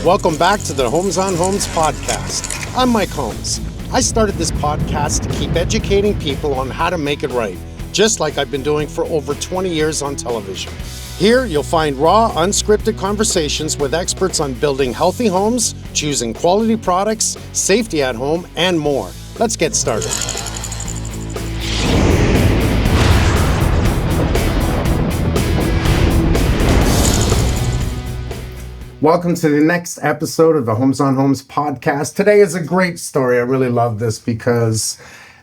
Welcome back to the Homes on Homes podcast. I'm Mike Holmes. I started this podcast to keep educating people on how to make it right, just like I've been doing for over 20 years on television. Here, you'll find raw, unscripted conversations with experts on building healthy homes, choosing quality products, safety at home, and more. Let's get started. Welcome to the next episode of the Homes on Homes podcast. Today is a great story. I really love this because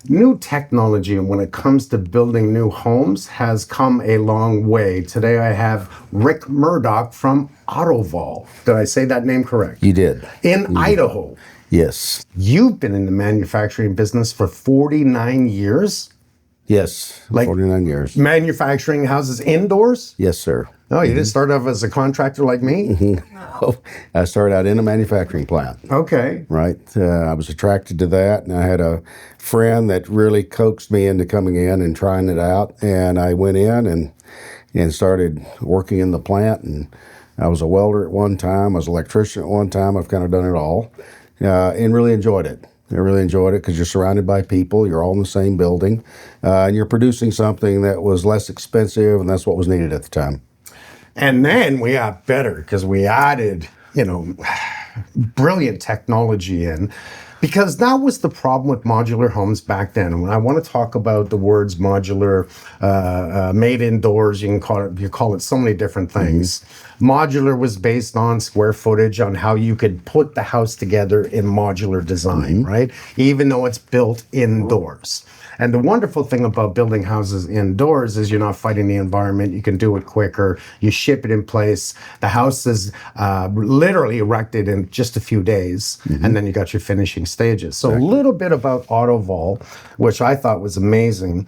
new technology when it comes to building new homes has come a long way. Today I have Rick Murdoch from Autovol. Did I say that name correct? You did. In Idaho. Yes. You've been in the manufacturing business for 49 years? Yes, 49 years. Manufacturing houses indoors? Yes, sir. Oh, you didn't start off as a contractor like me? No. I started out in a manufacturing plant. Okay. Right. I was attracted to that, and I had a friend that really coaxed me into coming in and trying it out. And I went in and started working in the plant. And I was a welder at one time. I was an electrician at one time. I've kind of done it all and really enjoyed it. I really enjoyed it because you're surrounded by people. You're all in the same building. And you're producing something that was less expensive, and that's what was needed at the time. And then we got better because we added, brilliant technology in. Because that was the problem with modular homes back then. And when I want to talk about the words modular, made indoors, you call it so many different things. Modular was based on square footage, on how you could put the house together in modular design, right? Even though it's built indoors. And the wonderful thing about building houses indoors is you're not fighting the environment. You can do it quicker. You ship it in place. The house is literally erected in just a few days, and then you got your finishing stages. So a little bit about Autovol, which I thought was amazing.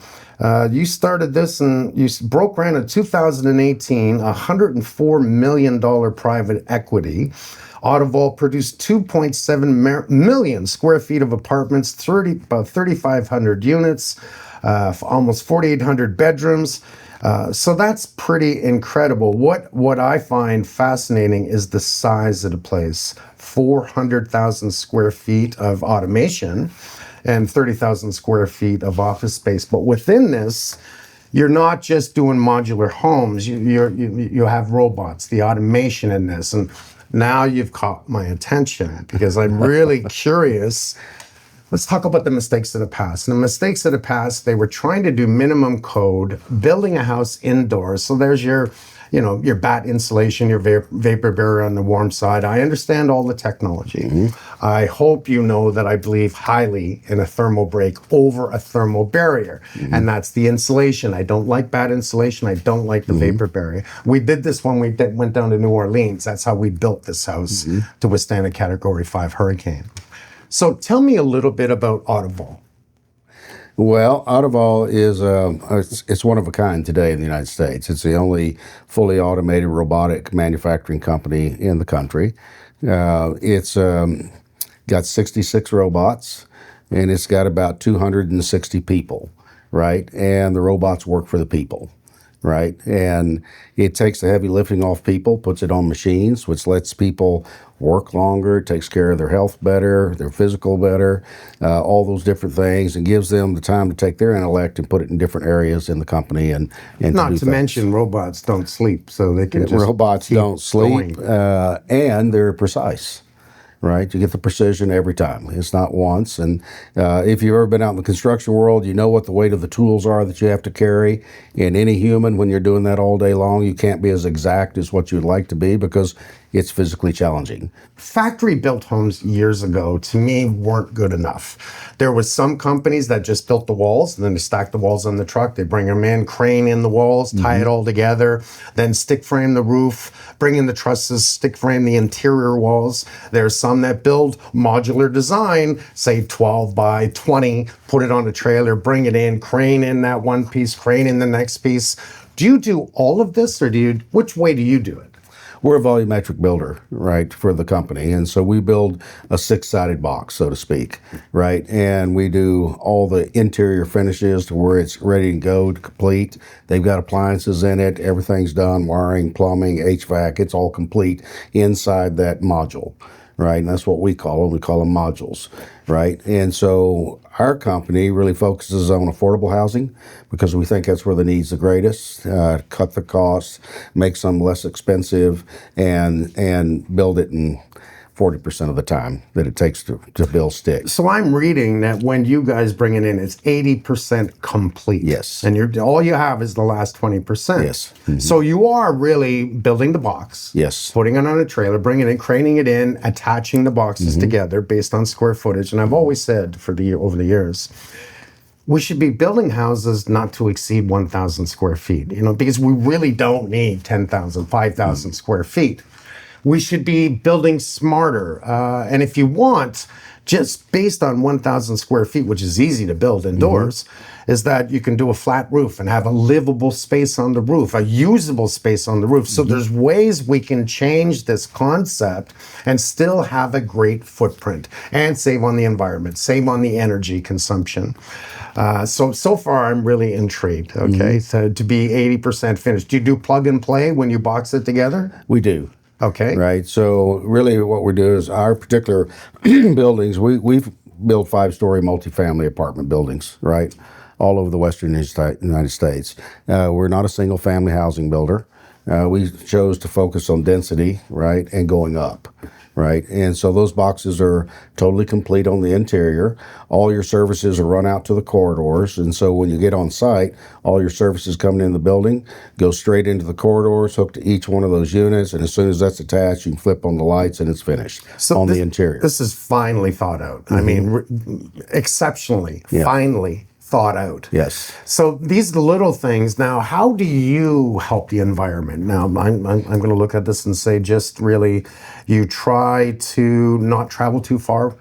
You started this and you broke ground in 2018, $104 million private equity. Autovol produced 2.7 million square feet of apartments, about 3,500 units, almost 4,800 bedrooms. So that's pretty incredible. What I find fascinating is the size of the place. 400,000 square feet of automation and 30,000 square feet of office space. But within this, you're not just doing modular homes. You have robots, the automation in this. And now you've caught my attention because I'm really curious. Let's talk about the mistakes of the past. And the mistakes of the past, they were trying to do minimum code, building a house indoors. So there's your bat insulation, your vapor barrier on the warm side. I understand all the technology. I hope you know that I believe highly in a thermal break over a thermal barrier. And that's the insulation. I don't like bat insulation. I don't like the vapor barrier. We did this when we went down to New Orleans. That's how we built this house to withstand a Category 5 hurricane. So tell me a little bit about Autovol. Well, Autovol is it's one of a kind today in the United States. It's the only fully automated robotic manufacturing company in the country. It's got 66 robots, and it's got about 260 people, right? And the robots work for the people, right? And it takes the heavy lifting off people, puts it on machines, which lets people work longer, takes care of their health better, their physical better, all those different things, and gives them the time to take their intellect and put it in different areas in the company. And not to mention robots don't sleep, so they can just robots don't sleep, and they're precise. Right, you get the precision every time. It's not once. And if you've ever been out in the construction world, you know what the weight of the tools are that you have to carry. And any human, when you're doing that all day long, you can't be as exact as what you'd like to be because it's physically challenging. Factory-built homes years ago, to me, weren't good enough. There was some companies that just built the walls, and then they stacked the walls on the truck. They bring them in, crane in the walls, tie it all together, then stick frame the roof, bring in the trusses, stick frame the interior walls. There's some that build modular design, say 12 by 20, put it on a trailer, bring it in, crane in that one piece, crane in the next piece. Do you do all of this, or which way do you do it? we're a volumetric builder, right, for the company. And so we build a six-sided box, so to speak, right? And we do all the interior finishes to where it's ready to go to complete. They've got appliances in it. Everything's done, wiring, plumbing, HVAC. It's all complete inside that module. Right, and that's what we call them. We call them modules, right? And so our company really focuses on affordable housing because we think that's where the need's the greatest. Cut the costs, make some less expensive, and build it in 40% of the time that it takes to build sticks. So I'm reading that when you guys bring it in, it's 80% complete. Yes. And all you have is the last 20%. Yes. Mm-hmm. So you are really building the box. Yes. Putting it on a trailer, bringing it in, craning it in, attaching the boxes together based on square footage. And I've always said over the years, we should be building houses not to exceed 1,000 square feet, because we really don't need 10,000, 5,000 square feet. We should be building smarter. And if you want, just based on 1,000 square feet, which is easy to build indoors, is that you can do a flat roof and have a livable space on the roof, a usable space on the roof. So there's ways we can change this concept and still have a great footprint and save on the environment, save on the energy consumption. So far, I'm really intrigued, okay? So to be 80% finished. Do you do plug and play when you box it together? We do. Okay. Right. So really what we do is our particular buildings, we've built 5-story multifamily apartment buildings, right, all over the western United States. We're not a single family housing builder. We chose to focus on density, right, and going up. Right, and so those boxes are totally complete on the interior. All your services are run out to the corridors, and so when you get on site, all your services coming in the building go straight into the corridors, hooked to each one of those units, and as soon as that's attached, you can flip on the lights and it's finished the interior. This is finely thought out. I mean, exceptionally, finely thought out. Yes. So these are the little things. Now, how do you help the environment? Now, I'm going to look at this and say, just really, you try to not travel too far,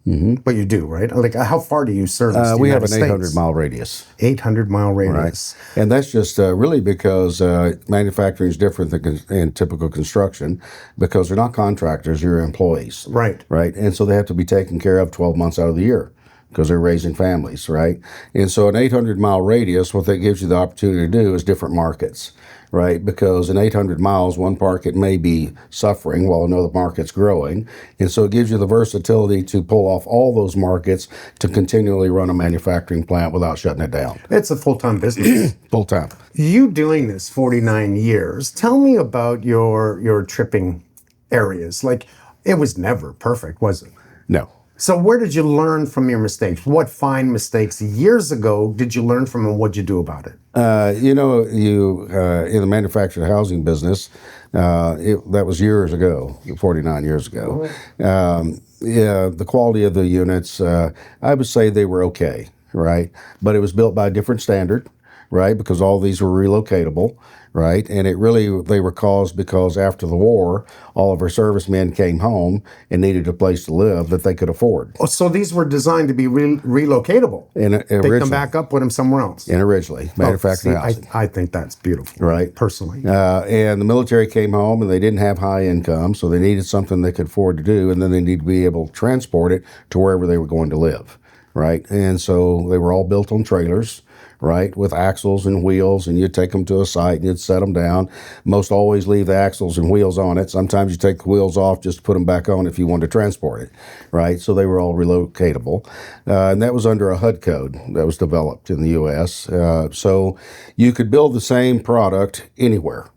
but you do, right? Like, how far do you service? We have an 800-mile radius. 800-mile radius. Right. And that's just really because manufacturing is different than typical construction because they're not contractors, you're employees. Right. Right. And so they have to be taken care of 12 months out of the year, because they're raising families, right? And so an 800-mile radius, what that gives you the opportunity to do is different markets, right? Because in 800 miles, one market may be suffering while another market's growing. And so it gives you the versatility to pull off all those markets to continually run a manufacturing plant without shutting it down. It's a full-time business. Full-time. You doing this 49 years, tell me about your tripping areas. Like, it was never perfect, was it? No. So where did you learn from your mistakes? What fine mistakes years ago did you learn from and what'd you do about it? In the manufactured housing business, that was years ago, 49 years ago. The quality of the units, I would say they were okay, right? But it was built by a different standard, right? Because all these were relocatable, right? And they were caused because after the war, all of our servicemen came home and needed a place to live that they could afford. Oh, so these were designed to be relocatable. And pick them back up, put them somewhere else. And originally, manufactured housing. I think that's beautiful, right? Personally. And the military came home and they didn't have high income, so they needed something they could afford to do, and then they needed to be able to transport it to wherever they were going to live, right? And so they were all built on trailers, right, with axles and wheels, and you'd take them to a site and you'd set them down. Most always leave the axles and wheels on it. Sometimes you take the wheels off just to put them back on if you wanted to transport it, right? So they were all relocatable. And that was under a HUD code that was developed in the U.S. So you could build the same product anywhere,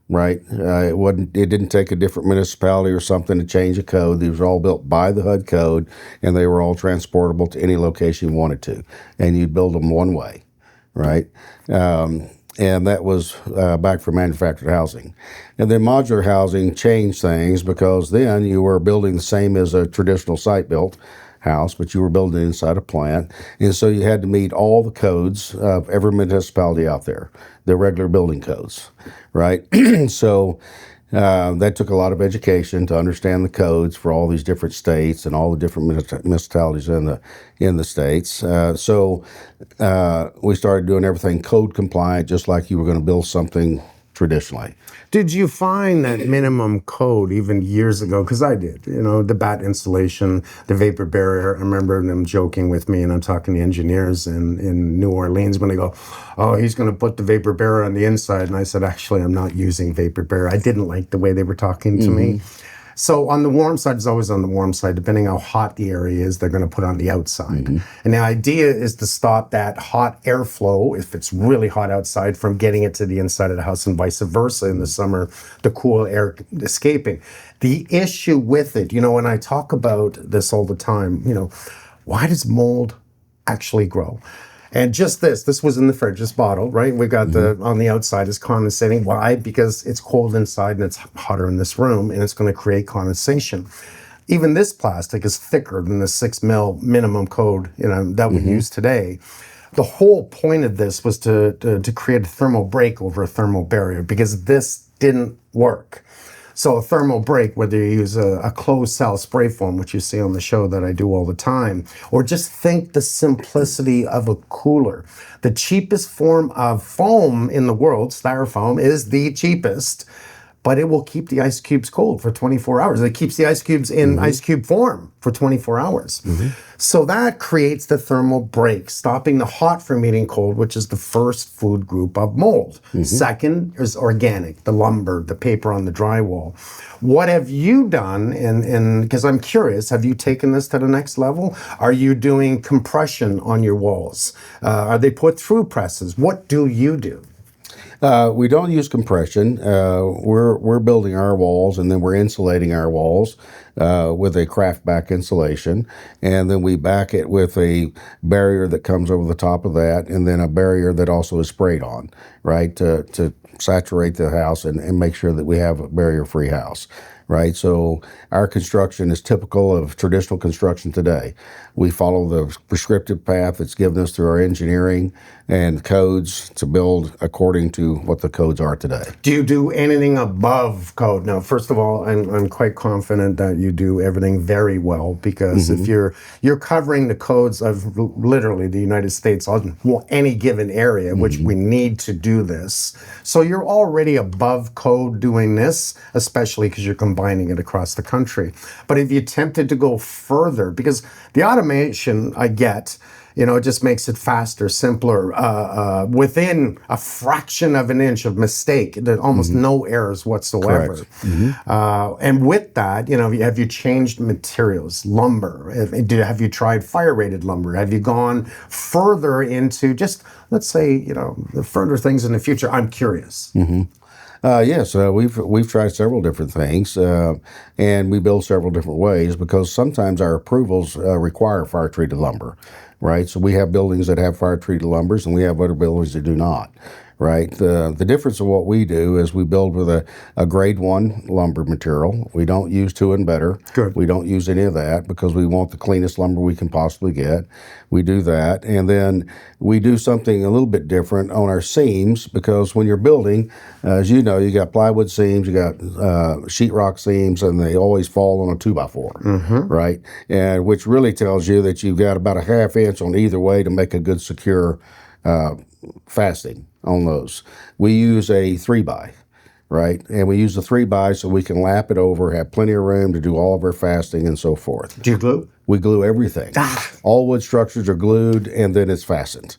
right? It didn't take a different municipality or something to change a code. These were all built by the HUD code, and they were all transportable to any location you wanted to. And you'd build them one way. Right, and that was back for manufactured housing. And then modular housing changed things because then you were building the same as a traditional site-built house, but you were building inside a plant. And so you had to meet all the codes of every municipality out there, the regular building codes, right? So that took a lot of education to understand the codes for all these different states and all the different municipalities in the states. So we started doing everything code compliant, just like you were going to build something traditionally. Did you find that minimum code even years ago? Because I did, the bat insulation, the vapor barrier. I remember them joking with me, and I'm talking to engineers in New Orleans when they go, oh, he's going to put the vapor barrier on the inside. And I said, actually, I'm not using vapor barrier. I didn't like the way they were talking to me. So on the warm side, it's always on the warm side. Depending how hot the area is, they're going to put on the outside. And the idea is to stop that hot airflow, if it's really hot outside, from getting it to the inside of the house, and vice versa in the summer, the cool air escaping. The issue with it, when I talk about this all the time, why does mold actually grow? And just this was in the fridge, this bottle, right? We got on the outside is condensating. Why? Because it's cold inside and it's hotter in this room, and it's going to create condensation. Even this plastic is thicker than the 6 mil minimum code, that we use today. The whole point of this was to create a thermal break over a thermal barrier, because this didn't work. So a thermal break, whether you use a closed cell spray foam, which you see on the show that I do all the time, or just think the simplicity of a cooler. The cheapest form of foam in the world, styrofoam, is the cheapest, but it will keep the ice cubes cold for 24 hours. It keeps the ice cubes in ice cube form for 24 hours. So that creates the thermal break, stopping the hot from eating cold, which is the first food group of mold. Second is organic, the lumber, the paper on the drywall. What have you done, and because I'm curious, have you taken this to the next level? Are you doing compression on your walls? Are they put through presses? What do you do? We don't use compression. We're building our walls, and then we're insulating our walls with a craft back insulation, and then we back it with a barrier that comes over the top of that, and then a barrier that also is sprayed on, right, to saturate the house and make sure that we have a barrier-free house. Right, so our construction is typical of traditional construction today. We follow the prescriptive path that's given us through our engineering and codes to build according to what the codes are today. Do you do anything above code? Now, first of all, I'm quite confident that you do everything very well, because if you're covering the codes of literally the United States on any given area, which we need to do this, so you're already above code doing this, especially because you're combining it across the country. But if you attempted to go further, because the automation I get, it just makes it faster, simpler, within a fraction of an inch of mistake. There's almost no errors whatsoever. And with that, have you changed materials, lumber? Have you tried fire-rated lumber? Have you gone further into just, let's say, the further things in the future? I'm curious. Yes, we've tried several different things, and we build several different ways, because sometimes our approvals require fire-treated lumber, right? So we have buildings that have fire-treated lumbers, and we have other buildings that do not, right? The difference of what we do is we build with a grade 1 lumber material. We don't use 2 and better. Good. We don't use any of that because we want the cleanest lumber we can possibly get. We do that, and then we do something a little bit different on our seams, because when you're building, as you know, you got plywood seams, you got sheetrock seams, and they always fall on a 2x4, right? And which really tells you that you've got about a ½ inch on either way to make a good secure fasting on those. We use a 3x, right? And we use the 3x so we can lap it over, have plenty of room to do all of our fasting and so forth. Do you glue? We glue everything. All wood structures are glued, and then it's fastened.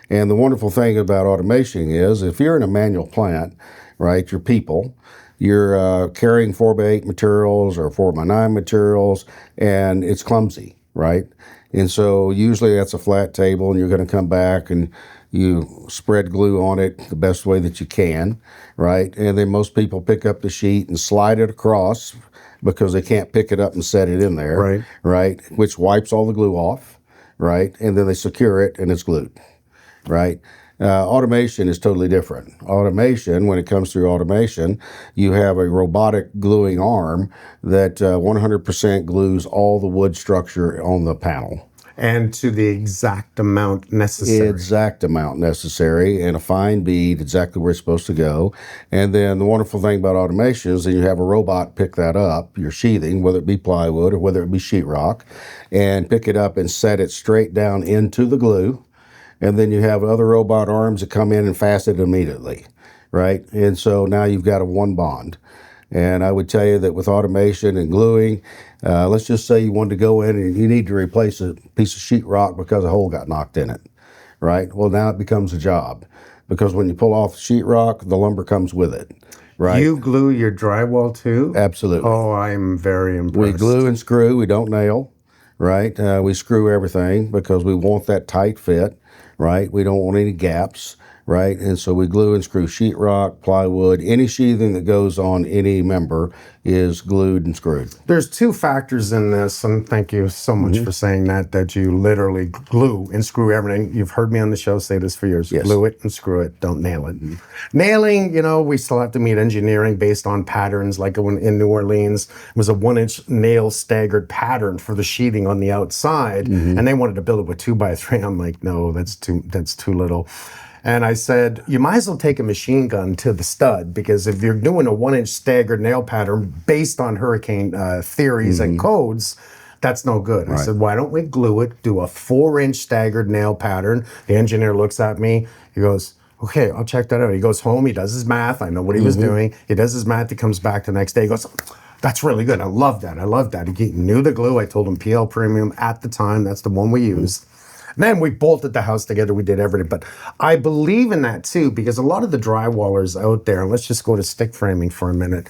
And the wonderful thing about automation is, if you're in a manual plant, right, you're people, you're carrying 4x8 materials or 4x9 materials, and it's clumsy, right? And so usually that's a flat table, and you're going to come back and you spread glue on it the best way that you can, right? And then most people pick up the sheet and slide it across because they can't pick it up and set it in there, right? Which wipes all the glue off, right? And then they secure it, and it's glued, right? Automation is totally different. Automation, when it comes through automation, you have a robotic gluing arm that 100% glues all the wood structure on the panel. And to the exact amount necessary. Exact amount necessary, and a fine bead, exactly where it's supposed to go. And then the wonderful thing about automation is that you have a robot pick that up, your sheathing, whether it be plywood or whether it be sheetrock, and pick it up and set it straight down into the glue. And then you have other robot arms that come in and fasten it immediately, right? And so now you've got a one bond. And I would tell you that with automation and gluing, let's just say you wanted to go in and you need to replace a piece of sheetrock because a hole got knocked in it, right? Well, now it becomes a job because when you pull off the sheetrock, the lumber comes with it, right? You glue your drywall too? Absolutely. Oh, I'm very impressed. We glue and screw, we don't nail, right? We screw everything because we want that tight fit, right? We don't want any gaps, right? And so we glue and screw sheetrock, plywood, any sheathing that goes on any member is glued and screwed. There's two factors in this, and thank you so much for saying that you literally glue and screw everything. You've heard me on the show say this for years. Yes. Glue it and screw it, don't nail it. Nailing, we still have to meet engineering based on patterns. Like when in New Orleans, it was a 1-inch nail staggered pattern for the sheathing on the outside, and they wanted to build it with 2x3. I'm like, no, that's too little. And I said, you might as well take a machine gun to the stud, because if you're doing a 1-inch staggered nail pattern based on hurricane theories and codes, that's no good. I said, why don't we glue it, do a 4-inch staggered nail pattern? The engineer looks at me, he goes, okay, I'll check that out. He goes home, he does his math. I know what he was doing. He does his math, he comes back the next day, he goes, that's really good. I love that. I love that. He knew the glue. I told him PL Premium at the time. That's the one we used. Then we bolted the house together. We did everything. But I believe in that too, because a lot of the drywallers out there, and let's just go to stick framing for a minute,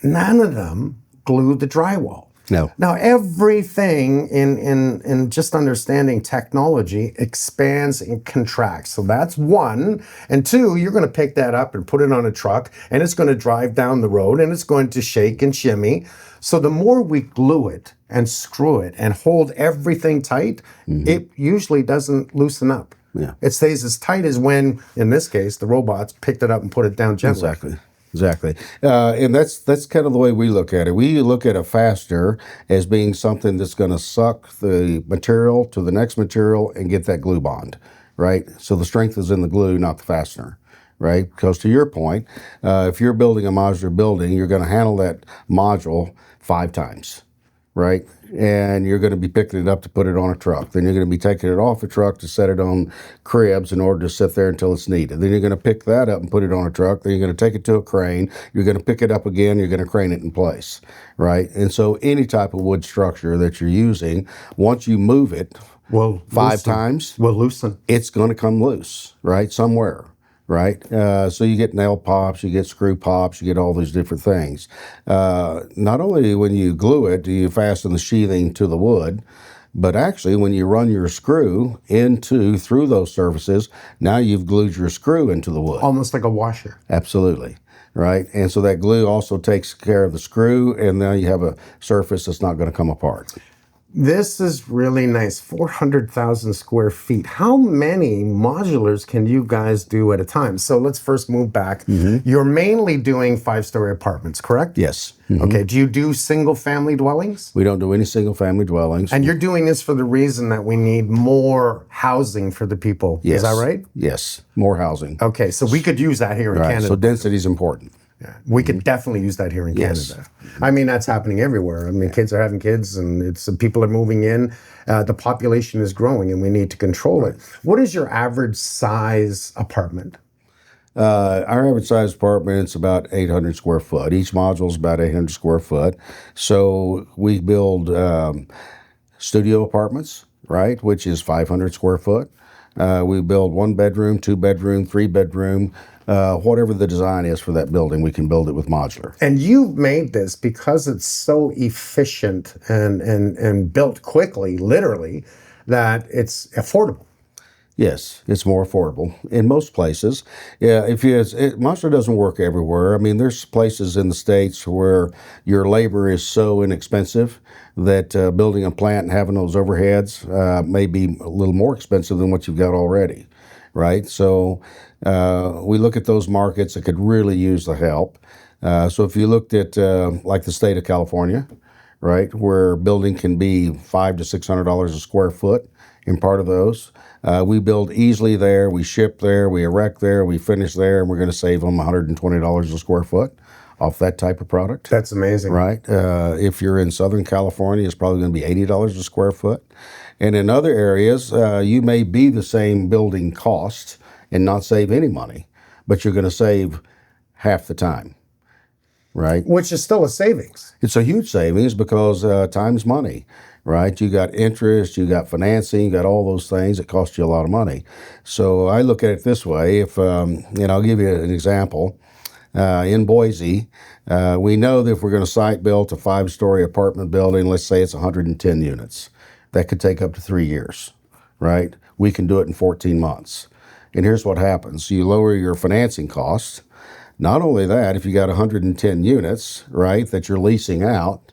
none of them glue the drywall. No. Now, everything in just understanding technology expands and contracts. So that's one. And two, you're going to pick that up and put it on a truck, and it's going to drive down the road, and it's going to shake and shimmy. So the more we glue it and screw it and hold everything tight, it usually doesn't loosen up. Yeah. It stays as tight as when, in this case, the robots picked it up and put it down gently. Exactly. And that's kind of the way we look at it. We look at a fastener as being something that's going to suck the material to the next material and get that glue bond, right? So the strength is in the glue, not the fastener, right? Because to your point, if you're building a modular building, you're going to handle that module 5 times, right? And you're going to be picking it up to put it on a truck. Then you're going to be taking it off a truck to set it on cribs in order to sit there until it's needed. Then you're going to pick that up and put it on a truck. Then you're going to take it to a crane. You're going to pick it up again. You're going to crane it in place, right? And so any type of wood structure that you're using, once you move it 5 times, loosen. it's going to come loose, right? Somewhere. Right? So you get nail pops, you get screw pops, you get all these different things. Not only when you glue it do you fasten the sheathing to the wood, but actually when you run your screw through those surfaces, now you've glued your screw into the wood. Almost like a washer. Absolutely. Right? And so that glue also takes care of the screw, and now you have a surface that's not going to come apart. This is really nice, 400,000 square feet. How many modulars can you guys do at a time? So let's first move back. You're mainly doing 5-story apartments, correct? Yes. Okay, do you do single family dwellings? We don't do any single family dwellings. And you're doing this for the reason that we need more housing for the people. Yes. Is that right? Yes, more housing. Okay, so we could use that here in Canada. So density is important. Yeah, we could definitely use that here in Canada. I mean, that's happening everywhere. I mean, kids are having kids, and people are moving in. The population is growing, and we need to control it. What is your average size apartment? Our average size apartment is about 800 square foot. Each module is about 800 square foot. So we build studio apartments, right, which is 500 square foot. We build 1-bedroom, 2-bedroom, 3-bedroom. Whatever the design is for that building, we can build it with modular. And you've made this because it's so efficient and built quickly, literally, that it's affordable. Yes, it's more affordable in most places. Yeah, modular doesn't work everywhere. I mean, there's places in the States where your labor is so inexpensive that building a plant and having those overheads may be a little more expensive than what you've got already, right? So we look at those markets that could really use the help. So if you looked at like the state of California, right, where building can be $500 to $600 a square foot in part of those, we build easily there, we ship there, we erect there, we finish there, and we're going to save them $120 a square foot off that type of product. That's amazing. Right? If you're in Southern California, it's probably going to be $80 a square foot. And in other areas, you may be the same building cost and not save any money. but you're going to save half the time, right? Which is still a savings. It's a huge savings because time's money, right? You got interest, you got financing, you got all those things that cost you a lot of money. So I look at it this way. If and I'll give you an example. In Boise, we know that if we're going to site build a 5-story apartment building, let's say it's 110 units, that could take up to 3 years, right? We can do it in 14 months. And here's what happens. You lower your financing costs. Not only that, if you got 110 units, right, that you're leasing out,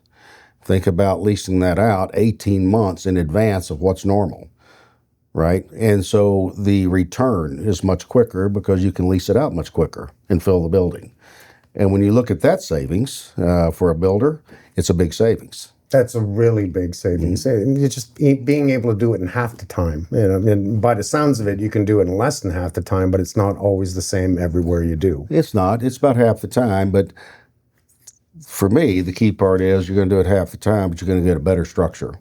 think about leasing that out 18 months in advance of what's normal, right? And so the return is much quicker because you can lease it out much quicker and fill the building. And when you look at that savings for a builder, it's a big savings. That's a really big savings. You just being able to do it in half the time. And by the sounds of it, you can do it in less than half the time, but it's not always the same everywhere you do. It's not. It's about half the time. But for me, the key part is you're going to do it half the time, but you're going to get a better structure.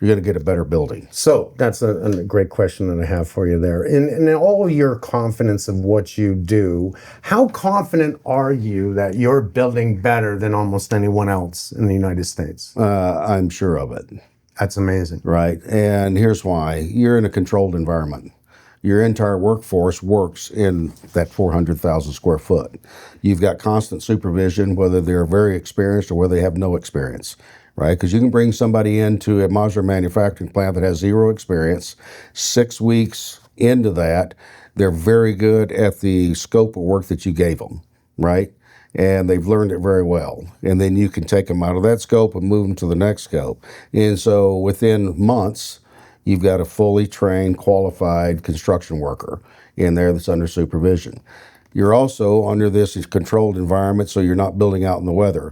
You're going to get a better building. So that's a great question that I have for you there. In all your confidence of what you do, how confident are you that you're building better than almost anyone else in the United States? I'm sure of it. That's amazing. Right. And here's why. You're in a controlled environment. Your entire workforce works in that 400,000 square foot. You've got constant supervision, whether they're very experienced or whether they have no experience. Right, because you can bring somebody into a modular manufacturing plant that has zero experience. 6 weeks into that, they're very good at the scope of work that you gave them, right? And they've learned it very well. And then you can take them out of that scope and move them to the next scope. And so within months, you've got a fully trained, qualified construction worker in there that's under supervision. You're also under this controlled environment, so you're not building out in the weather.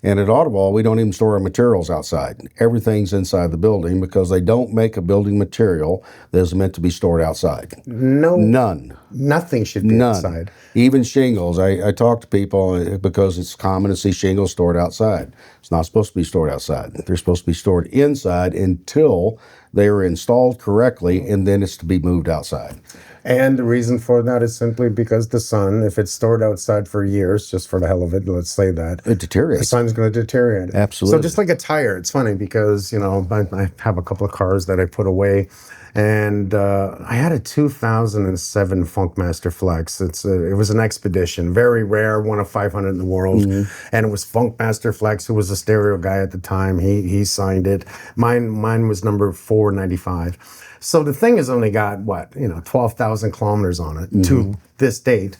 And at Autovol, we don't even store our materials outside. Everything's inside the building because they don't make a building material that is meant to be stored outside. No. None. Nothing should be None. outside. Even shingles. I talk to people because it's common to see shingles stored outside. It's not supposed to be stored outside. They're supposed to be stored inside until they are installed correctly, and then it's to be moved outside. And the reason for that is simply because the sun, if it's stored outside for years, just for the hell of it, let's say that, It deteriorates. the sun's going to deteriorate it. Absolutely. So just like a tire, it's funny because, I have a couple of cars that I put away, and I had a 2007 Funkmaster Flex. It was an Expedition, very rare, one of 500 in the world. And it was Funkmaster Flex, who was a stereo guy at the time. He signed it. Mine was number 495. So the thing has only got 12,000 kilometers on it to this date.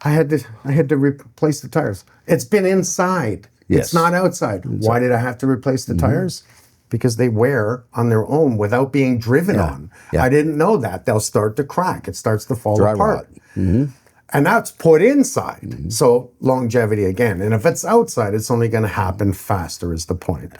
I had to replace the tires. It's been inside. Yes. It's not outside. Why did I have to replace the tires? Because they wear on their own without being driven on. Yeah. I didn't know that. They'll start to crack. It starts to fall Dry apart. rot. And that's put inside. So longevity again. And if it's outside, it's only going to happen faster is the point.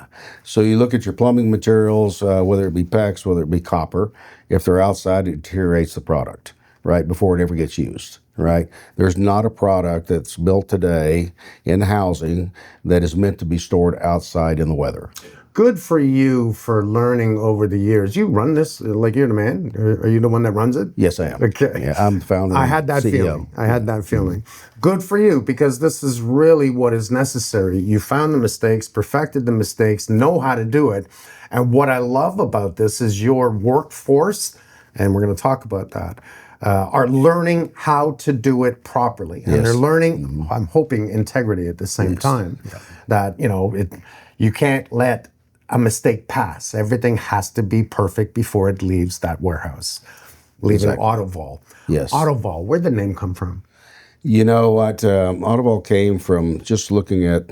So you look at your plumbing materials, whether it be PEX, whether it be copper. If they're outside, it deteriorates the product, right, before it ever gets used, right? There's not a product that's built today in housing that is meant to be stored outside in the weather. Good for you for learning over the years. You run this like you're the man. Are you the one that runs it? Yes, I am. Okay. Yeah, I'm the founder. I had that CEO. feeling. I had that feeling. Good for you, because this is really what is necessary. You found the mistakes, perfected the mistakes, know how to do it. And what I love about this is your workforce, and we're going to talk about that, are learning how to do it properly. And they're learning, I'm hoping, integrity at the same time. Yeah. That, you can't let a mistake pass. Everything has to be perfect before it leaves that warehouse. Leaving Autovol. Yes. Autovol, where'd the name come from? You know what? Autovol came from just looking at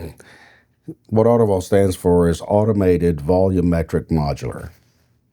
what Autovol stands for is automated volumetric modular.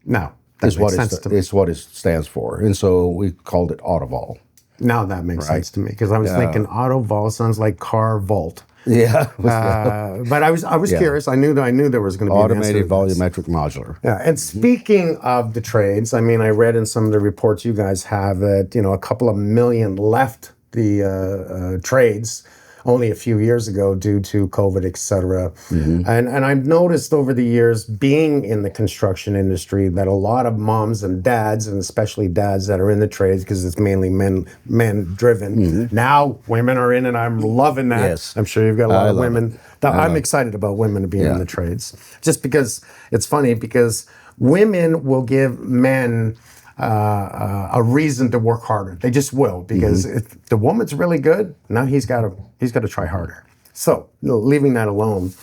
No, that makes sense to me. It's what it stands for. And so we called it Autovol. Now that makes sense to me, because I was thinking Autovol sounds like car vault. Yeah. But I was curious. I knew there was going to be Automated an answer to this. volumetric modular. Yeah, and speaking of the trades, I mean, I read in some of the reports you guys have that, a couple of million left the trades only a few years ago due to COVID, et cetera. And I've noticed over the years, being in the construction industry, that a lot of moms and dads, and especially dads that are in the trades, because it's mainly men driven. Now women are in, and I'm loving that. Yes. I'm sure you've got a lot I of love women. I'm excited about women being in Yeah. the trades, just because it's funny, because women will give men a reason to work harder. They just will, because if the woman's really good, now he's got to try harder. So, leaving that alone,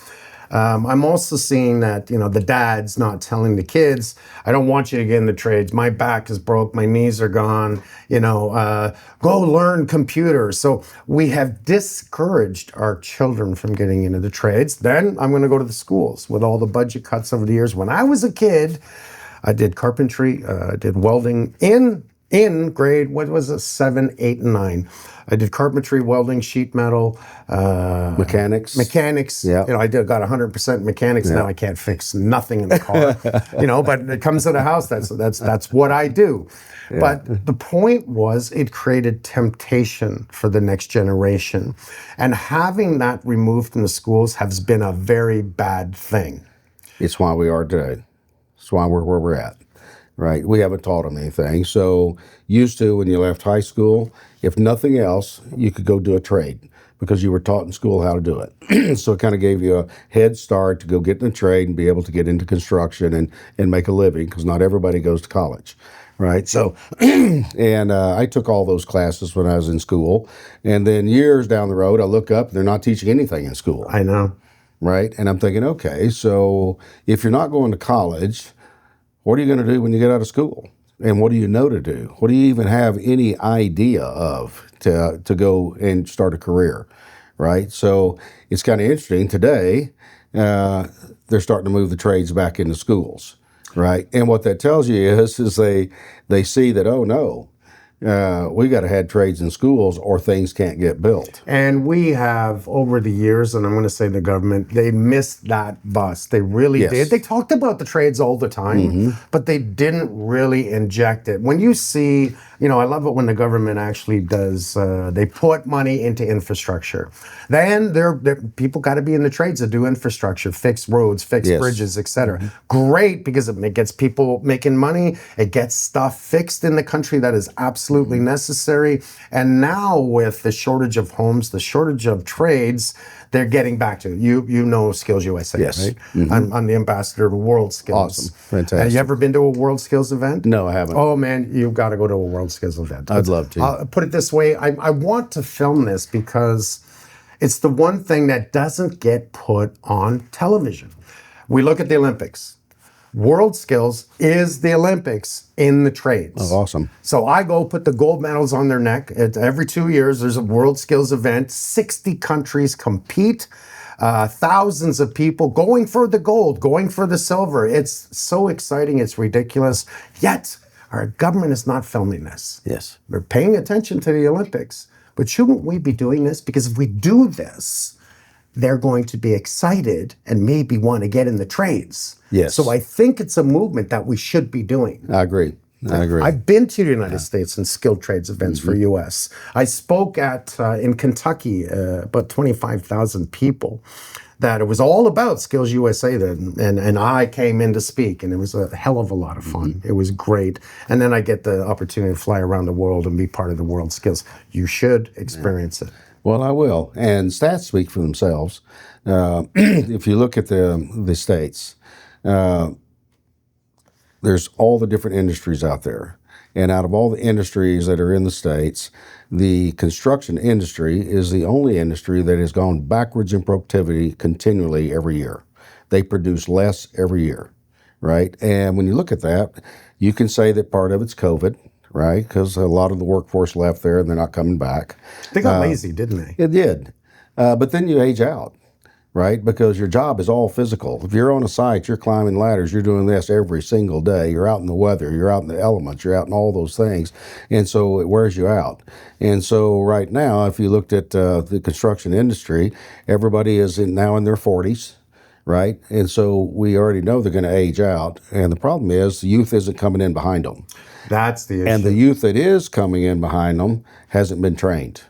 I'm also seeing that, the dad's not telling the kids, I don't want you to get in the trades. My back is broke. My knees are gone. Go learn computers. So we have discouraged our children from getting into the trades. Then I'm going to go to the schools with all the budget cuts over the years. When I was a kid, I did carpentry, I did welding in grade, what was it, 7, 8, and 9. I did carpentry, welding, sheet metal, Mechanics. Yeah. I got 100% mechanics. Now I can't fix nothing in the car. But it comes to the house. That's what I do. Yeah. But the point was, it created temptation for the next generation, and having that removed from the schools has been a very bad thing. It's why we are today. It's why we're where we're at. Right? We haven't taught them anything. So used to, when you left high school, if nothing else, you could go do a trade because you were taught in school how to do it. So it kind of gave you a head start to go get in a trade and be able to get into construction and make a living, because not everybody goes to college. Right. So, and I took all those classes when I was in school. And then years down the road, I look up, they're not teaching anything in school. I know. Right. And I'm thinking, okay, so if you're not going to college, what are you going to do when you get out of school? And what do you know to do? What do you even have any idea of to go and start a career, right? So it's kind of interesting. Today, they're starting to move the trades back into schools, right? And what that tells you is they see that, oh no, we got to have trades in schools or things can't get built. And we have, over the years, and I'm going to say the government, they missed that bus. They really did. They talked about the trades all the time, but they didn't really inject it. When you see, I love it when the government actually does, they put money into infrastructure. Then people got to be in the trades to do infrastructure, fix roads, fix bridges, etc. Great, because it gets people making money. It gets stuff fixed in the country that is absolutely necessary. And now with the shortage of homes, the shortage of trades, they're getting back to it. You know Skills USA, right? I'm the ambassador to World Skills. Awesome. Fantastic. Have you ever been to a World Skills event? No, I haven't. Oh man, you've got to go to a World Skills event. I'd love to. I'll put it this way, I want to film this because it's the one thing that doesn't get put on television. We look at the Olympics. World Skills is the Olympics in the trades. Oh, awesome. So I go put the gold medals on their neck. Every 2 years, there's a World Skills event. 60 countries compete. Thousands of people going for the gold, going for the silver. It's so exciting. It's ridiculous. Yet, our government is not filming this. Yes. We're paying attention to the Olympics. But shouldn't we be doing this? Because if we do this, they're going to be excited and maybe want to get in the trades. Yes. So I think it's a movement that we should be doing. I agree. I've been to the United States in skilled trades events for U.S. I spoke in Kentucky, about 25,000 people, that it was all about Skills USA then. And I came in to speak, and it was a hell of a lot of fun. It was great. And then I get the opportunity to fly around the world and be part of the World Skills. You should experience it. Well, I will. And stats speak for themselves. If you look at the states, there's all the different industries out there. And out of all the industries that are in the states, the construction industry is the only industry that has gone backwards in productivity continually every year. They produce less every year, right? And when you look at that, you can say that part of it's COVID, right? Because a lot of the workforce left there and they're not coming back. They got lazy, didn't they? It did. But then you age out, right? Because your job is all physical. If you're on a site, you're climbing ladders, you're doing this every single day. You're out in the weather, you're out in the elements, you're out in all those things. And so it wears you out. And so right now, if you looked at the construction industry, everybody is now in their 40s. Right? And so we already know they're going to age out. And the problem is the youth isn't coming in behind them. That's the issue. And the youth that is coming in behind them hasn't been trained.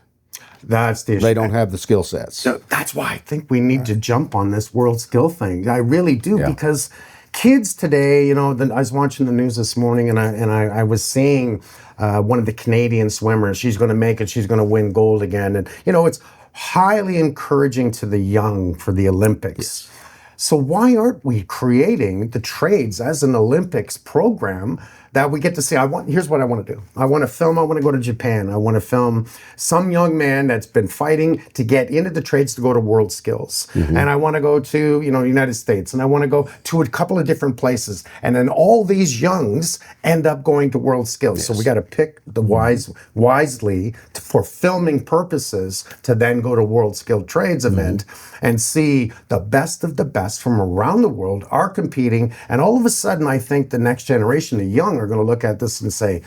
That's the issue. They don't have the skill sets. So that's why I think we need to jump on this world skill thing. I really do, because kids today, I was watching the news this morning, and I was seeing one of the Canadian swimmers. She's going to make it. She's going to win gold again, and it's highly encouraging to the young for the Olympics. Yes. So why aren't we creating the trades as an Olympics program that we get to see? Here's what I want to do. I want to go to Japan. I want to film some young man that's been fighting to get into the trades to go to World Skills. And I want to go to, United States, and I want to go to a couple of different places. And then all these youngs end up going to World Skills. Yes. So we got to pick the wisely for filming purposes to then go to World Skill Trades event and see the best of the best from around the world are competing. And all of a sudden, I think the next generation, the young, are going to look at this and say,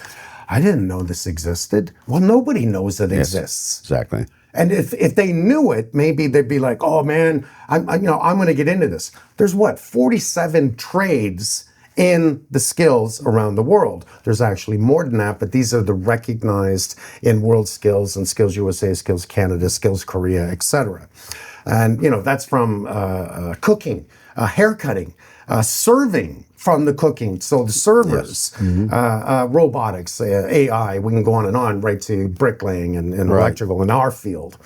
I didn't know this existed. Well, nobody knows it exists. Exactly. And if they knew it, maybe they'd be like, oh man, I'm going to get into this. There's 47 trades in the skills around the world. There's actually more than that, but these are the recognized in World Skills and Skills USA, Skills Canada, Skills Korea, etc. And that's from cooking, haircutting, serving from the cooking. So the servers, robotics, AI, we can go on, right to bricklaying and electrical in our field.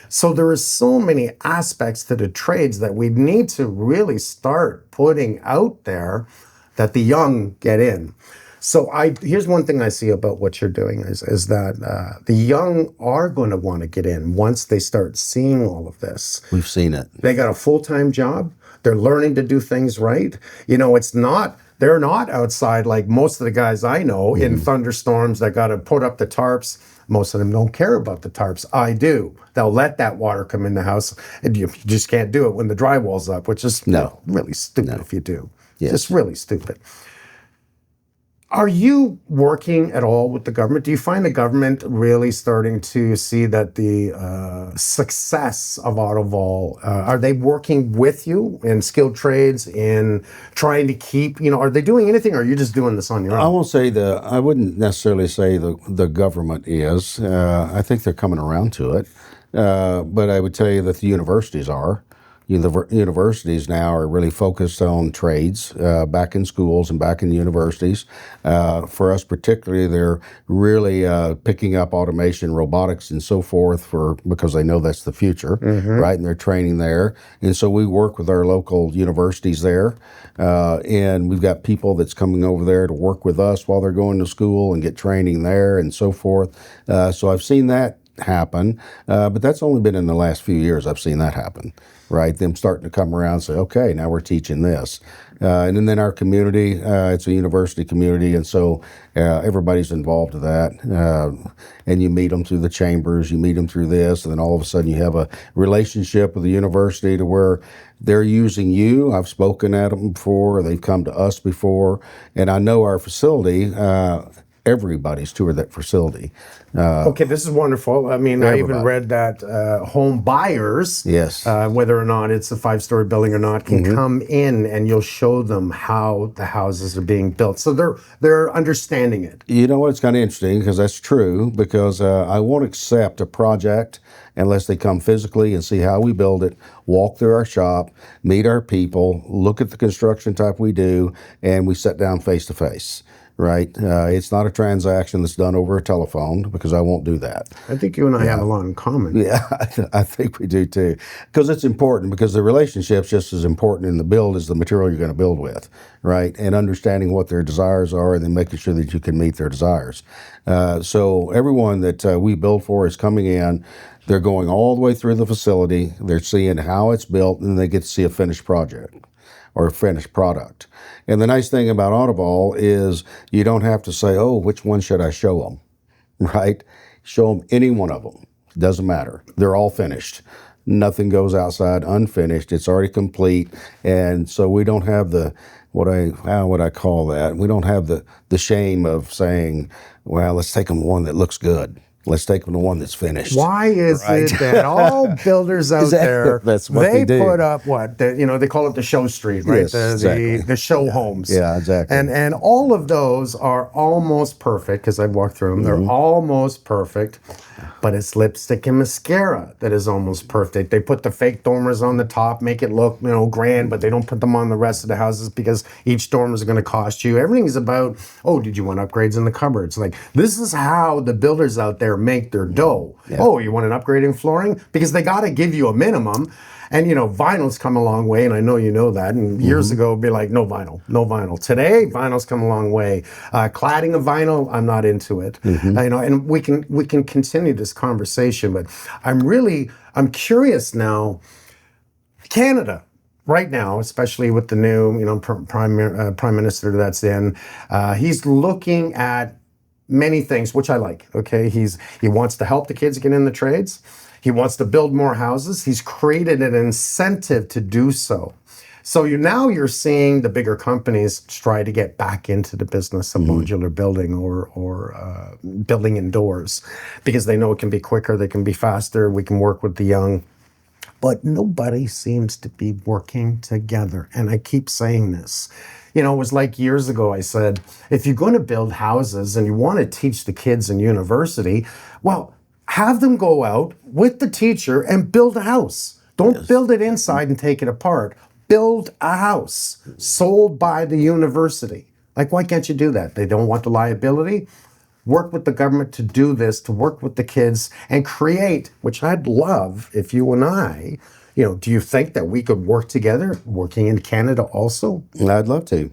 So there are so many aspects to the trades that we need to really start putting out there that the young get in. So here's one thing I see about what you're doing is that the young are going to want to get in once they start seeing all of this. We've seen it. They got a full-time job. They're learning to do things right. They're not outside like most of the guys I know in thunderstorms that got to put up the tarps. Most of them don't care about the tarps. I do. They'll let that water come in the house, and you just can't do it when the drywall's up, which is really stupid if you do. Yes. Just really stupid. Are you working at all with the government? Do you find the government really starting to see that the success of Autovol, are they working with you in skilled trades, in trying to keep, are they doing anything, or are you just doing this on your own? I wouldn't necessarily say the government is. I think they're coming around to it. But I would tell you that the universities are. Universities now are really focused on trades back in schools and back in universities. For us particularly, they're really picking up automation, robotics, and so forth because they know that's the future, right? And they're training there. And so we work with our local universities there. And we've got people that's coming over there to work with us while they're going to school and get training there and so forth. So I've seen that happen, but that's only been in the last few years I've seen that happen, right? Them starting to come around and say, okay, now we're teaching this. And then our community, it's a university community, and so everybody's involved with that. And you meet them through the chambers, you meet them through this, and then all of a sudden you have a relationship with the university to where they're using you. I've spoken at them before, they've come to us before, and I know our facility, everybody's toured that facility. Okay, this is wonderful. I mean, I even read that home buyers, whether or not it's a 5-story building or not, can come in and you'll show them how the houses are being built. So they're understanding it. You know what? It's kind of interesting because that's true, because I won't accept a project unless they come physically and see how we build it, walk through our shop, meet our people, look at the construction type we do, and we sit down face to face. Right? It's not a transaction that's done over a telephone, because I won't do that. I think you and I have a lot in common. Yeah, I think we do too. Because it's important, because the relationship's just as important in the build as the material you're going to build with, right? And understanding what their desires are and then making sure that you can meet their desires. So everyone that we build for is coming in. They're going all the way through the facility. They're seeing how it's built, and they get to see a finished project or a finished product. And the nice thing about Autovol is you don't have to say, oh, which one should I show them, right? Show them any one of them. It doesn't matter. They're all finished. Nothing goes outside unfinished. It's already complete. And so we don't have how would I call that? We don't have the shame of saying, well, let's take them one that looks good. Let's take them to one that's finished. Why is Right. it that all builders out there, That's what they they do. put up what, they call it the show street, right? Yes, exactly. The show homes. Yeah, exactly. And all of those are almost perfect, because I've walked through them. They're almost perfect, but it's lipstick and mascara that is almost perfect. They put the fake dormers on the top, make it look, grand, but they don't put them on the rest of the houses because each dormer is going to cost you. Everything is about, oh, did you want upgrades in the cupboards? Like, this is how the builders out there make their dough. Yeah. Oh, you want an upgrade in flooring? Because they got to give you a minimum. And, vinyl's come a long way, and I know you know that. And years ago, it'd be like, no vinyl, no vinyl. Today, vinyl's come a long way. Cladding of vinyl, I'm not into it. And we can continue this conversation, but I'm curious now. Canada, right now, especially with the new, prime minister that's in, he's looking at many things, which I like. Okay, he wants to help the kids get in the trades. He wants to build more houses. He's created an incentive to do so. So you're seeing the bigger companies try to get back into the business of modular building or building indoors, because they know it can be quicker, they can be faster, we can work with the young. But nobody seems to be working together. And I keep saying this. It was like years ago I said, if you're going to build houses and you want to teach the kids in university, well, have them go out with the teacher and build a house. Don't build it inside and take it apart. Build a house sold by the university. Like, why can't you do that? They don't want the liability. Work with the government to do this, to work with the kids and create, which I'd love if you and I, do you think that we could work together, working in Canada also? I'd love to.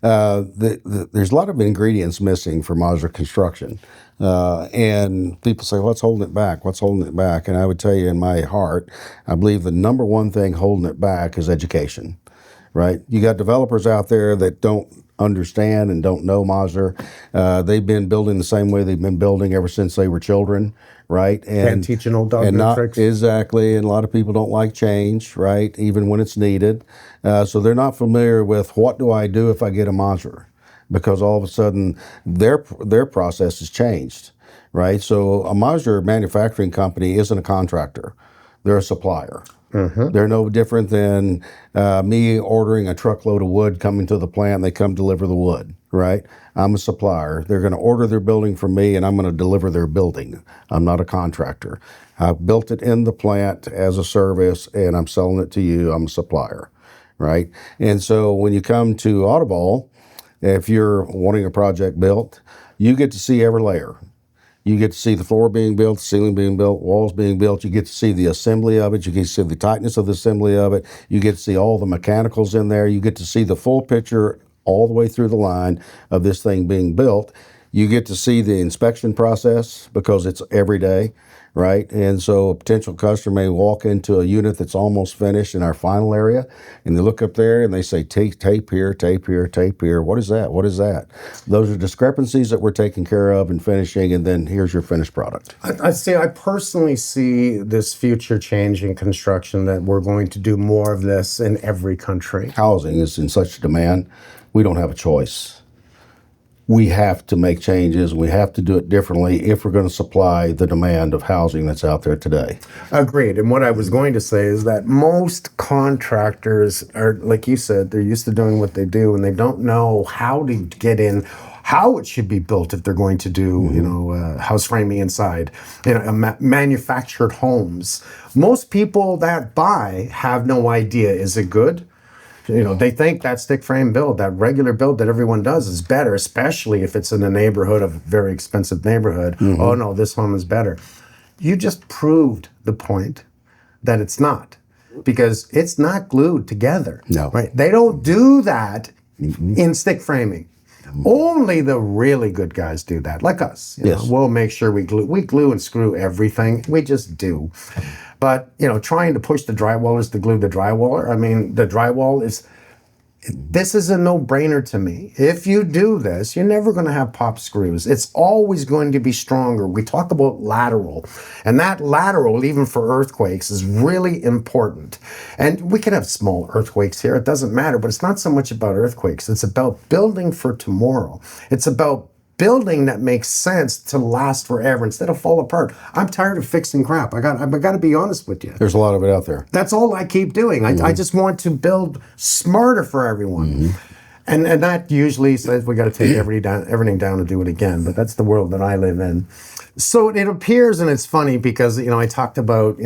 There's a lot of ingredients missing for modular construction. And people say, what's holding it back? What's holding it back? And I would tell you in my heart, I believe the number one thing holding it back is education, right? You got developers out there that don't understand and don't know modular. They've been building the same way they've been building ever since they were children, right? And teaching old dog new tricks. Exactly, and a lot of people don't like change, right? Even when it's needed. So they're not familiar with, what do I do if I get a modular? Because all of a sudden their process has changed, right? So a modular manufacturing company isn't a contractor. They're a supplier. They're no different than me ordering a truckload of wood coming to the plant. They come deliver the wood, right? I'm a supplier. They're going to order their building from me, and I'm going to deliver their building. I'm not a contractor. I built it in the plant as a service, and I'm selling it to you. I'm a supplier, right? And so when you come to Autovol, if you're wanting a project built, you get to see every layer. You get to see the floor being built, the ceiling being built, walls being built. You get to see the assembly of it. You get to see the tightness of the assembly of it. You get to see all the mechanicals in there. You get to see the full picture all the way through the line of this thing being built. You get to see the inspection process because it's every day, right? And so a potential customer may walk into a unit that's almost finished in our final area, and they look up there and they say, tape here, tape here, tape here. What is that? What is that? Those are discrepancies that we're taking care of and finishing, and then here's your finished product. I personally see this future change in construction, that we're going to do more of this in every country. Housing is in such demand, we don't have a choice. We have to make changes. We have to do it differently if we're going to supply the demand of housing that's out there today. Agreed. And what I was going to say is that most contractors are, like you said, they're used to doing what they do, and they don't know how to get in, how it should be built if they're going to do, house framing inside, manufactured homes. Most people that buy have no idea, is it good? They think that stick frame build, that regular build that everyone does, is better, especially if it's in a neighborhood, a very expensive neighborhood. Oh no, this home is better. You just proved the point that it's not, because it's not glued together. No. Right? They don't do that in stick framing. Only the really good guys do that, like us. Yes. We'll make sure we glue and screw everything. We just do. But, trying to push the drywallers to glue the drywaller, the drywall this is a no-brainer to me. If you do this, you're never going to have pop screws. It's always going to be stronger. We talk about lateral, and that lateral, even for earthquakes, is really important. And we can have small earthquakes here. It doesn't matter, but it's not so much about earthquakes. It's about building for tomorrow. It's about building that makes sense to last forever instead of fall apart. I'm tired of fixing crap. I got to be honest with you. There's a lot of it out there. That's all I keep doing. I just want to build smarter for everyone. And that usually says we got to take everything down and do it again. But that's the world that I live in. So it appears, and it's funny because, I talked about,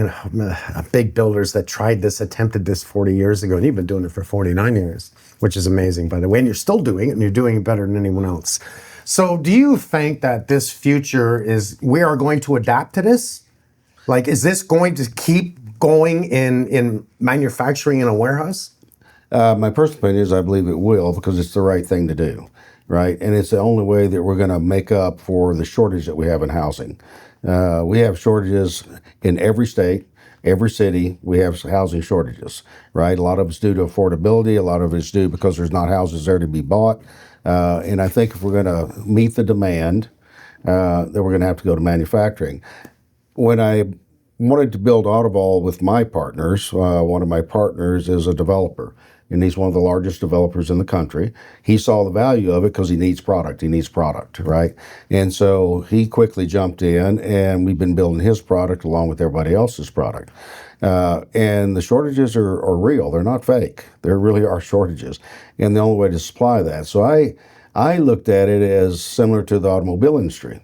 big builders that attempted this 40 years ago, and you've been doing it for 49 years, which is amazing, by the way. And you're still doing it, and you're doing it better than anyone else. So do you think that this future we are going to adapt to this? Like, is this going to keep going in manufacturing in a warehouse? My personal opinion is I believe it will, because it's the right thing to do, right? And it's the only way that we're going to make up for the shortage that we have in housing. We have shortages in every state, every city. We have housing shortages, right? A lot of it's due to affordability. A lot of it's due because there's not houses there to be bought. And I think if we're going to meet the demand, then we're going to have to go to manufacturing. When I wanted to build Autovol with my partners, one of my partners is a developer, and he's one of the largest developers in the country. He saw the value of it because he needs product. He needs product, right? And so he quickly jumped in, and we've been building his product along with everybody else's product. And the shortages are real. They're not fake. There really are shortages, and the only way to supply that. So I looked at it as similar to the automobile industry,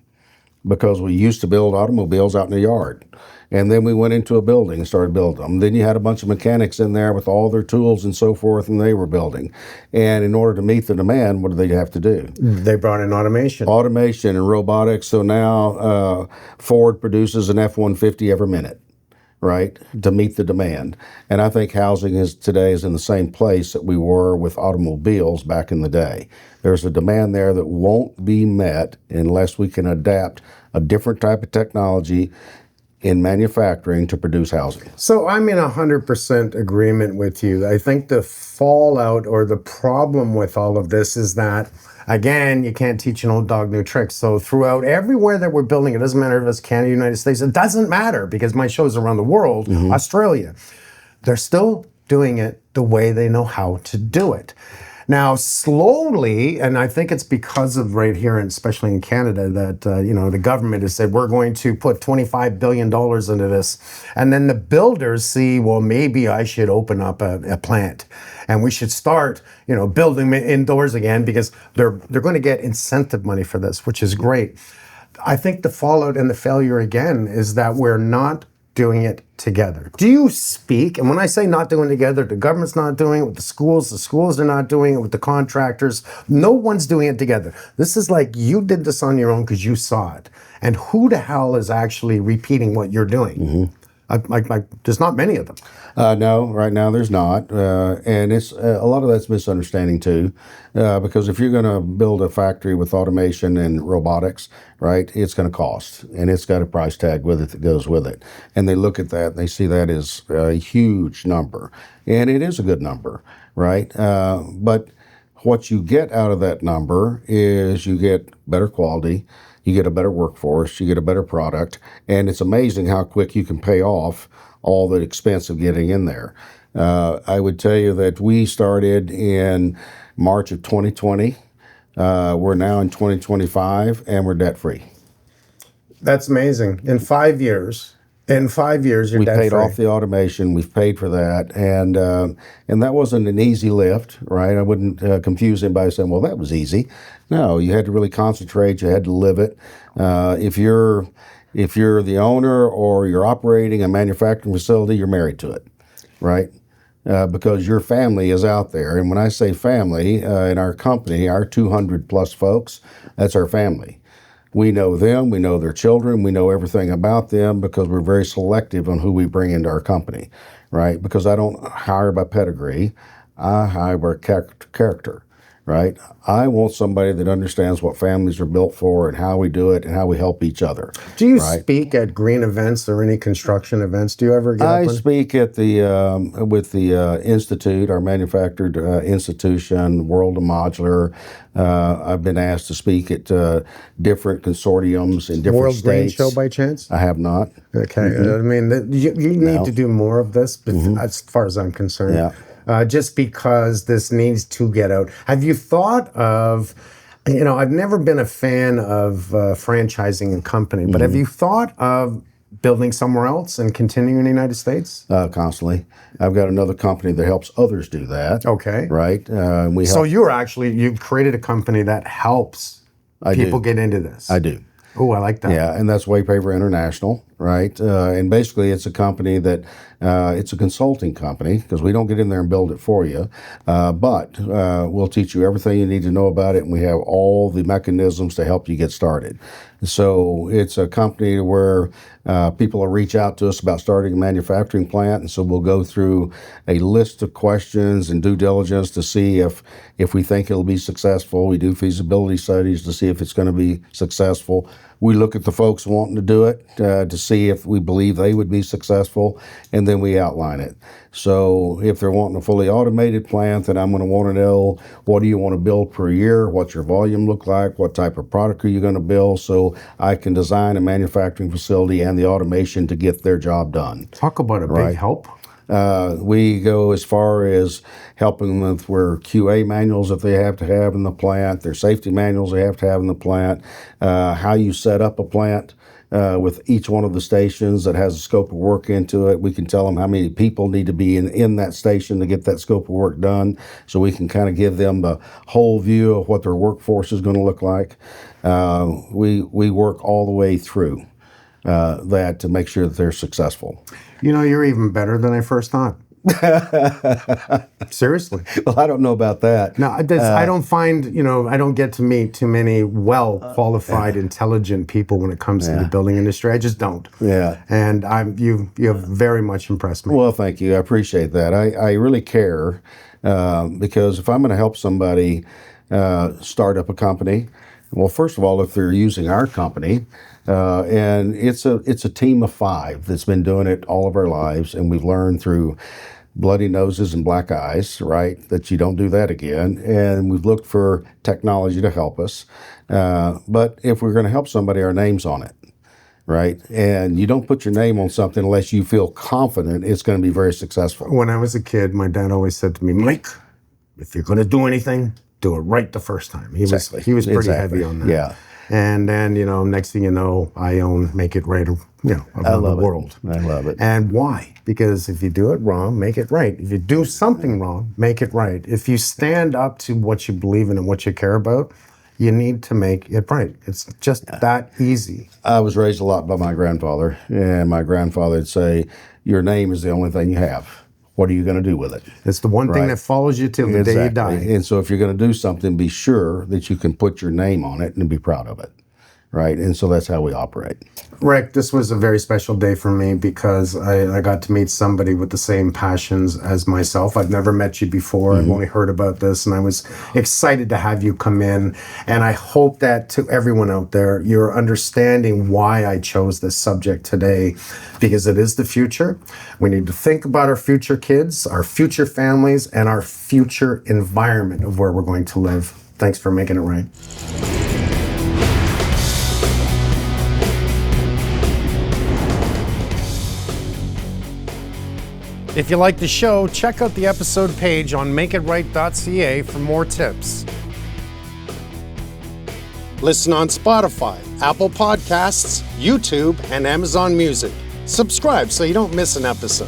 because we used to build automobiles out in the yard. And then we went into a building and started building them. Then you had a bunch of mechanics in there with all their tools and so forth, and they were building. And in order to meet the demand, what do they have to do? They brought in automation. Automation and robotics. So now Ford produces an F-150 every minute, right, to meet the demand. And I think housing today is in the same place that we were with automobiles back in the day. There's a demand there that won't be met unless we can adapt a different type of technology in manufacturing to produce housing. So I'm in 100% agreement with you. I think the fallout or the problem with all of this is that, again, you can't teach an old dog new tricks. So throughout everywhere that we're building, it doesn't matter if it's Canada, United States, it doesn't matter because my show's around the world, Australia. They're still doing it the way they know how to do it. Now, slowly, and I think it's because of right here, and especially in Canada, that the government has said we're going to put $25 billion into this, and then the builders see, well, maybe I should open up a plant, and we should start, building indoors again because they're going to get incentive money for this, which is great. I think the fallout and the failure again is that we're not doing it together. Do you speak, and when I say not doing it together, the government's not doing it with the schools are not doing it with the contractors. No one's doing it together. This is like you did this on your own because you saw it. And who the hell is actually repeating what you're doing? There's not many of them. No, right now there's not. And it's a lot of that's misunderstanding too, because if you're going to build a factory with automation and robotics, right, it's going to cost, and it's got a price tag with it that goes with it. And they look at that and they see that as a huge number, and it is a good number, right? But what you get out of that number is you get better quality, you get a better workforce, you get a better product, and it's amazing how quick you can pay off all the expense of getting in there. I would tell you that we started in March of 2020. We're now in 2025, and we're debt-free. That's amazing. In 5 years, you're debt-free. We paid off the automation. We've paid for that, and that wasn't an easy lift, right? I wouldn't confuse anybody saying, "Well, that was easy." No, you had to really concentrate. You had to live it. If you're the owner or you're operating a manufacturing facility, you're married to it, right? Because your family is out there. And when I say family, in our company, our 200 plus folks, that's our family. We know them, we know their children, we know everything about them because we're very selective on who we bring into our company, right? Because I don't hire by pedigree, I hire by character, right? I want somebody that understands what families are built for and how we do it and how we help each other. Do you speak at green events or any construction events? Do you ever get I up speak at with the institute, our manufactured institution, World of Modular. I've been asked to speak at different consortiums in different World states. Green Show by chance? I have not. Okay. I mean, you need to do more of this, but as far as I'm concerned. Yeah. Just because this needs to get out. Have you thought of I've never been a fan of franchising a company, but have you thought of building somewhere else and continuing in the United States? Constantly. I've got another company that helps others do that. Okay. Right. We So help. you've created a company that helps people get into this. I do. Oh, I like that. Yeah, and that's Waypaver International, right? And basically, it's a company that it's a consulting company because we don't get in there and build it for you, but we'll teach you everything you need to know about it, and we have all the mechanisms to help you get started. So it's a company where people will reach out to us about starting a manufacturing plant, and so we'll go through a list of questions and due diligence to see if we think it'll be successful. We do feasibility studies to see if it's going to be successful. We look at the folks wanting to do it to see if we believe they would be successful, and then we outline it. So if they're wanting a fully automated plant, then I'm going to want to know, what do you want to build per year? What's your volume look like? What type of product are you going to build? So I can design a manufacturing facility and the automation to get their job done. Talk about a big help. We go as far as helping them with their QA manuals that they have to have in the plant, their safety manuals they have to have in the plant, how you set up a plant with each one of the stations that has a scope of work into it. We can tell them how many people need to be in that station to get that scope of work done, so we can kind of give them the whole view of what their workforce is going to look like. We work all the way through that to make sure that they're successful. You're even better than I first thought. Seriously. Well, I don't know about that. No, I don't find, I don't get to meet too many well-qualified, intelligent people when it comes to the building industry. I just don't. Yeah. And you have very much impressed me. Well, thank you. I appreciate that. I really care because if I'm going to help somebody start up a company, well, first of all, if they're using our company, and it's a team of 5 that's been doing it all of our lives, and we've learned through bloody noses and black eyes, right, that you don't do that again. And we've looked for technology to help us. But if we're going to help somebody, our name's on it, right? And you don't put your name on something unless you feel confident it's going to be very successful. When I was a kid, my dad always said to me, Mike, if you're going to do anything, do it right the first time. He was pretty heavy on that. Yeah. And then, next thing you know, I own Make It Right, around the world. I love it. And why? Because if you do it wrong, make it right. If you do something wrong, make it right. If you stand up to what you believe in and what you care about, you need to make it right. It's just that easy. I was raised a lot by my grandfather, and my grandfather would say, your name is the only thing you have. What are you going to do with it? It's the one thing that follows you till the day you die. And so if you're going to do something, be sure that you can put your name on it and be proud of it, right? And so that's how we operate. Rick, this was a very special day for me because I got to meet somebody with the same passions as myself. I've never met you before. I've only heard about this, and I was excited to have you come in. And I hope that to everyone out there, you're understanding why I chose this subject today, because it is the future. We need to think about our future kids, our future families, and our future environment of where we're going to live. Thanks for making it right. If you like the show, check out the episode page on makeitright.ca for more tips. Listen on Spotify, Apple Podcasts, YouTube, and Amazon Music. Subscribe so you don't miss an episode.